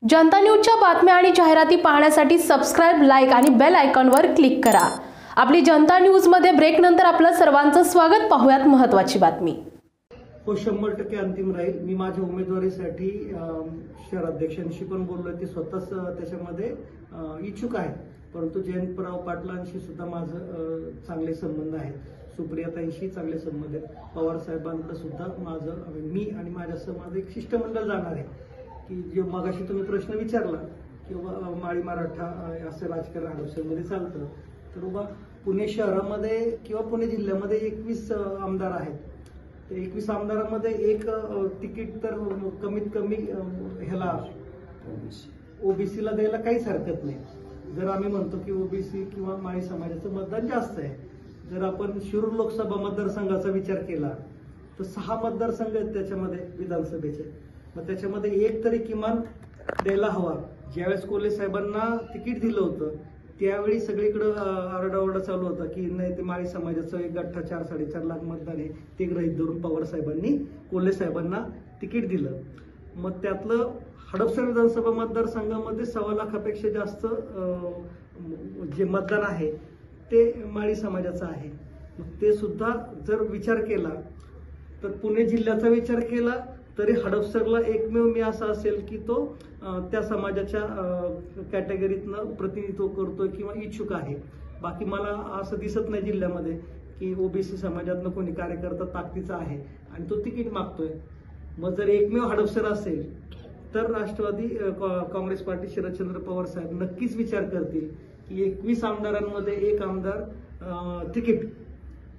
जनता न्यूजच्या बातम्या आणि जाहिराती पाहण्यासाठी सबस्क्राइब, लाईक आणि बेल आयकॉनवर क्लिक करा। आपली जनता न्यूज मध्ये ब्रेक नंतर आपलं सर्वांचं स्वागत। पाहूयात महत्त्वाची बातमी। हो 100% अंतिम राहील। मी माझ्या उमेदवारीसाठी शहराध्यक्षांशी पण बोललोय, ते स्वतःच त्याच्यामध्ये इच्छुक आहेत, परंतु जयंतराव पाटलांशी सुद्धा माझं चांगले संबंध आहेत, सुप्रियाताईंशी चांगले संबंध आहेत, पवार साहेबांकडे सुद्धा माझं मी आणि माझ्यासह माझं एक शिष्टमंडळ जाणार आहे की जे मगाशी तुम्ही प्रश्न विचारला किंवा माळी मराठा असं राजकारण हडपसरमध्ये चालतं, तर बाबा पुणे शहरामध्ये किंवा पुणे जिल्ह्यामध्ये 21 आमदार आहेत। 21 आमदारांमध्ये एक तिकीट तर कमीत कमी ह्याला ओबीसीला द्यायला काहीच हरकत नाही। जर आम्ही म्हणतो की ओबीसी किंवा माळी समाजाचं मतदान जास्त आहे, जर आपण शिरूर लोकसभा मतदारसंघाचा विचार केला तर 6 मतदारसंघ आहेत त्याच्यामध्ये विधानसभेचे, मग त्याच्यामध्ये एक तरी किमान द्यायला हवा। ज्यावेळेस कोल्हे साहेबांना तिकीट दिलं होतं त्यावेळी सगळीकडे आरडाओरडा चालू होता की नाही, ते माळी समाजाचं 1 गठ्ठा 4-4.5 लाख मतदान आहे, ते गृहीत धरून पवार साहेबांनी कोल्हे साहेबांना तिकीट दिलं। मग त्यातलं हडपसर विधानसभा मतदारसंघामध्ये 1.25 लाखापेक्षा जास्त जे मतदान आहे ते माळी समाजाचं आहे। ते सुद्धा जर विचार केला तर पुणे जिल्ह्याचा विचार केला तरी हडपसरला एकमेव मी असा असेल की तो त्या समाजाच्या कॅटेगरीतनं प्रतिनिधित्व करतोय किंवा इच्छुक आहे। बाकी मला असं दिसत नाही जिल्ह्यामध्ये की ओबीसी समाजातनं कोणी कार्यकर्ता ताकदीचा आहे आणि तो तिकीट मागतोय। मग जर एकमेव हडपसर असेल तर राष्ट्रवादी काँग्रेस पार्टी शरदचंद्र पवार साहेब नक्कीच विचार करतील की 21 आमदारांमध्ये एक आमदार तिकीट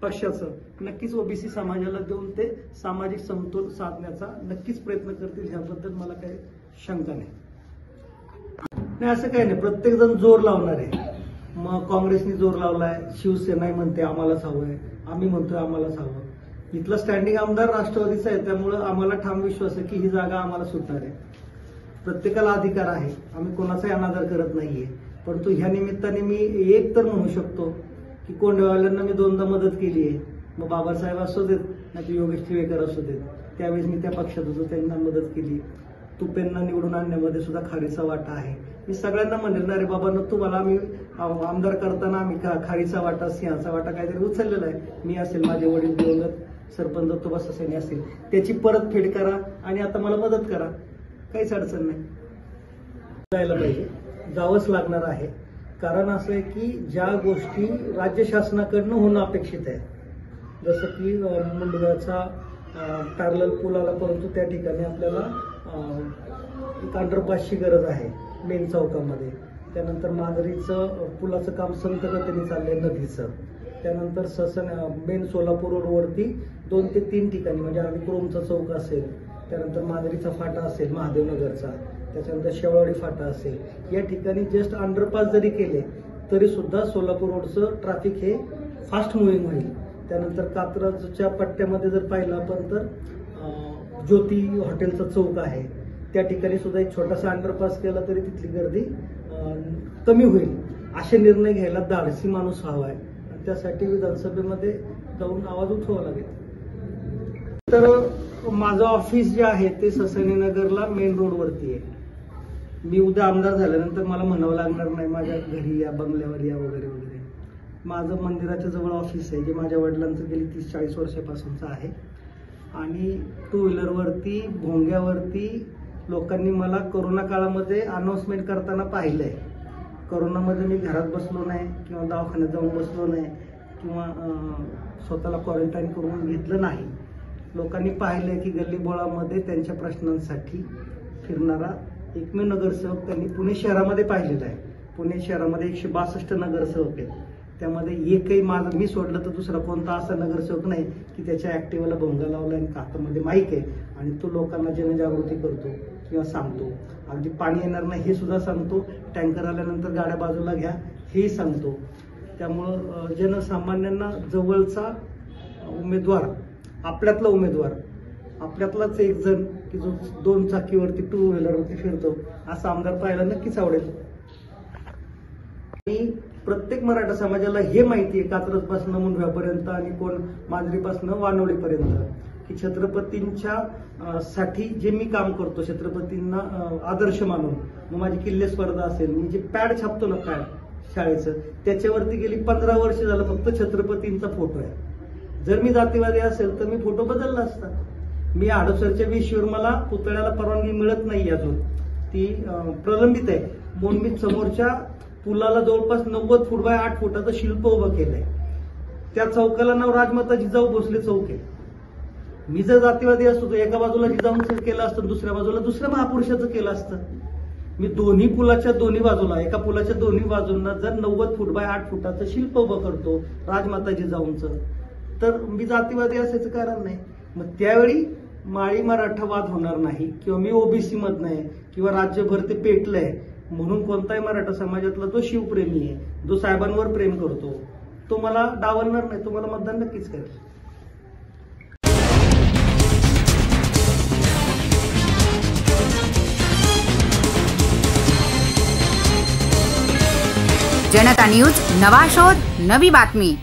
पक्षाचं नक्कीच ओबीसी समाजाला देऊन ते सामाजिक समतोल साधण्याचा नक्कीच प्रयत्न करतील, ह्याबद्दल मला काही शंका नाही। असं काही नाही, प्रत्येक जण जोर लावणार आहे। मग काँग्रेसने जोर लावलाय, शिवसेनाही म्हणते आम्हालाच हवंय, आम्ही म्हणतोय आम्हालाच हवं। इथला स्टँडिंग आमदार राष्ट्रवादीचा आहे, त्यामुळे आम्हाला ठाम विश्वास आहे की ही जागा आम्हाला सुटणार आहे। प्रत्येकाला अधिकार आहे, आम्ही कोणाचाही अनादर करत नाहीये, परंतु ह्या निमित्ताने मी एक तर म्हणू शकतो की कोंडवाल्यांना मी 2दा मदत केली आहे। मग बाबासाहेब असू देत नाही योगेश टिळेकर असू देत, त्यावेळेस मी त्या पक्षात होतो, त्यांना मदत केली। तुपेंना निवडून आणण्यामध्ये सुद्धा खारीचा वाटा आहे। मी सगळ्यांना म्हणेल ना, रे बाबा तुम्हाला आम्ही आमदार करताना आम्ही खारीचा वाटा, सिंहाचा वाटा काहीतरी उचललेला आहे। मी असेल, माझे वडील दिवंगत सरपंच दत्तोबा ससेने असेल, त्याची परतफेड करा आणि आता मला मदत करा, काहीच अडचण नाही। जायला पाहिजे, जावंच लागणार आहे। कारण असं आहे की ज्या गोष्टी राज्य शासनाकडनं होणं अपेक्षित आहे, जसं की मुंडव्याचा पॅरलल पूल आला, परंतु त्या ठिकाणी आपल्याला एक अंडरपासची गरज आहे मेन चौकामध्ये। त्यानंतर मांजरीचं पुलाचं काम संत गतीने चाललंय नदीचं। त्यानंतर मेन सोलापूर रोडवरती 2 ते 3 ठिकाणी म्हणजे क्रोमचा चौक असेल, त्यानंतर मांजरीचा फाटा असेल महादेवनगरचा, त्याच्यानंतर शेवळवाडी फाटा असेल, या ठिकाणी जस्ट अंडरपास जरी केले तरी सुद्धा सोलापूर रोडचं ट्रॅफिक हे फास्ट मुव्हिंग होईल। त्यानंतर कात्रजच्या पट्ट्यामध्ये जर पाहिलं आपण तर ज्योती हॉटेलचा चौक आहे, त्या ठिकाणी सुद्धा एक छोटासा अंडरपास केला तरी तिथली गर्दी कमी होईल। असे निर्णय घ्यायला धाडसी माणूस हवा आहे, त्यासाठी विधानसभेमध्ये जाऊन आवाज उठवावा लागेल। तर माझं ऑफिस जे आहे ते ससानीनगरला मेन रोडवरती आहे। मी उद्या आमदार झाल्यानंतर मला म्हणावं लागणार नाही माझ्या घरी या, बंगल्यावर या वगैरे वगैरे। माझं मंदिराच्या जवळ ऑफिस आहे, जे माझ्या वडिलांचं गेली 30-40 वर्षापासूनचं आहे। आणि 2 व्हीलरवरती भोंग्यावरती लोकांनी मला कोरोना काळामध्ये अनाउन्समेंट करताना पाहिलंय। कोरोनामध्ये मी घरात बसलो नाही किंवा दवाखान्यात जाऊन बसलो नाही किंवा स्वतःला क्वारंटाईन करून घेतलं नाही। लोकांनी पाहिलंय की गल्लीबोळामध्ये त्यांच्या प्रश्नांसाठी फिरणारा एकमेव नगरसेवक त्यांनी पुणे शहरामध्ये पाहिलेला आहे। पुणे शहरामध्ये 162 नगरसेवक आहेत, त्यामध्ये एकही माझं मी सोडलं तर दुसरा कोणता असा नगरसेवक नाही की त्याच्या ऍक्टिव्हला भोंगा लावला आणि हातामध्ये माईक आहे आणि तो लोकांना जनजागृती करतो किंवा सांगतो। अगदी पाणी येणार नाही हे सुद्धा सांगतो, टँकर आल्यानंतर गाड्या बाजूला घ्या हेही सांगतो। त्यामुळं जनसामान्यांना जवळचा उमेदवार, आपल्यातला उमेदवार, आपल्यातलाच एक जण की जो 2 चाकीवरती 2 व्हीलरवरती फिरतो असा आमदार पाहायला नक्कीच आवडेल। आणि प्रत्येक मराठा समाजाला हे माहिती आहे, कात्रजपासून मुंडव्यापर्यंत आणि कोण मांजरीपासून वानवडीपर्यंत की छत्रपतींच्या साठी जे मी काम करतो, छत्रपतींना आदर्श मानून, मग माझी किल्ले स्पर्धा असेल, मी जे पॅड छापतो ना पॅड शाळेचं, त्याच्यावरती गेली 15 वर्ष झालं फक्त छत्रपतींचा फोटो आहे. जर मी जातीवादी असेल तर मी फोटो बदलला असता. मी हडपसरच्या विषयावर मला पुतळ्याला परवानगी मिळत नाही अजून, ती प्रलंबित आहे. म्हणून मी समोरच्या पुलाला जवळपास 90 फूट बाय 8 फुटाचं शिल्प उभं केलंय. त्या चौकाला नाव राजमाता जिजाऊ भोसले चौक आहे. मी जर जातीवादी असतो तर एका बाजूला जिजाऊंचं केलं असतं, दुसऱ्या बाजूला दुसऱ्या महापुरुषाचं केलं असतं. मी दोन्ही पुलाच्या दोन्ही बाजूला, एका पुलाच्या दोन्ही बाजूंना जर 90 फूट बाय 8 फुटाचं शिल्प उभं करतो राजमाता जिजाऊंचं, तर मी जातीवादी असायचं कारण नाही. मग त्यावेळी माळी मराठा वाद होणार नाही, किंवा मी ओबीसी मधनं आहे, किंवा राज्यभर ते पेटलंय म्हणून कोणताही मराठा समाजातला जो शिवप्रेमी आहे, जो साहेबांवर प्रेम करतो, तो मला डावलणार नाही, तो मला मतदान नक्कीच करेल. जनता न्यूज, नवा शोध, नवी बातमी.